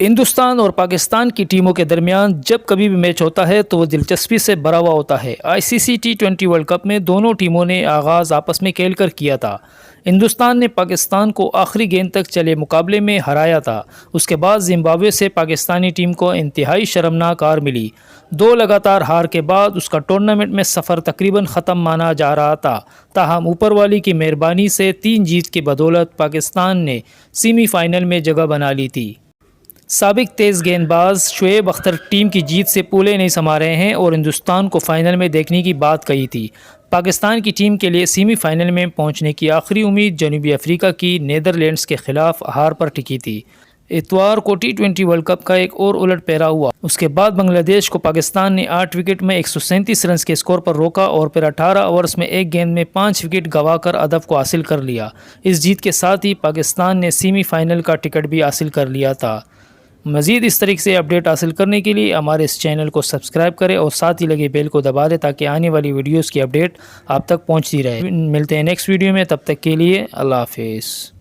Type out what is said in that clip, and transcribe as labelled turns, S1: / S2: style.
S1: ہندوستان اور پاکستان کی ٹیموں کے درمیان جب کبھی بھی میچ ہوتا ہے تو وہ دلچسپی سے بھرا ہوا ہوتا ہے۔ ICC T20 ورلڈ کپ میں دونوں ٹیموں نے آغاز آپس میں کھیل کر کیا تھا۔ ہندوستان نے پاکستان کو آخری گیند تک چلے مقابلے میں ہرایا تھا۔ اس کے بعد زمبابوے سے پاکستانی ٹیم کو انتہائی شرمناک ہار ملی۔ 2 لگاتار ہار کے بعد اس کا ٹورنامنٹ میں سفر تقریباً ختم مانا جا رہا تھا، تاہم اوپر والی کی مہربانی سے 3 جیت کی بدولت پاکستان نے سیمی فائنل میں جگہ بنا لی تھی۔ سابق تیز گیند باز شعیب اختر ٹیم کی جیت سے پولے نہیں سما رہے ہیں اور ہندوستان کو فائنل میں دیکھنے کی بات کہی تھی۔ پاکستان کی ٹیم کے لیے سیمی فائنل میں پہنچنے کی آخری امید جنوبی افریقہ کی نیدرلینڈز کے خلاف ہار پر ٹکی تھی۔ اتوار کو T20 ورلڈ کپ کا ایک اور الٹ پیرا ہوا۔ اس کے بعد بنگلہ دیش کو پاکستان نے 8 وکٹ میں 137 رنز کے سکور پر روکا اور پھر 18 اوورز میں ایک گیند میں 5 وکٹ گنوا کر ہدف کو حاصل کر لیا۔ اس جیت کے ساتھ ہی پاکستان نے سیمی فائنل کا ٹکٹ بھی حاصل کر لیا تھا۔ مزید اس طریقے سے اپڈیٹ حاصل کرنے کے لیے ہمارے اس چینل کو سبسکرائب کریں اور ساتھ ہی لگے بیل کو دبا دیں تاکہ آنے والی ویڈیوز کی اپڈیٹ آپ تک پہنچتی رہے۔ ملتے ہیں نیکسٹ ویڈیو میں، تب تک کے لیے اللہ حافظ۔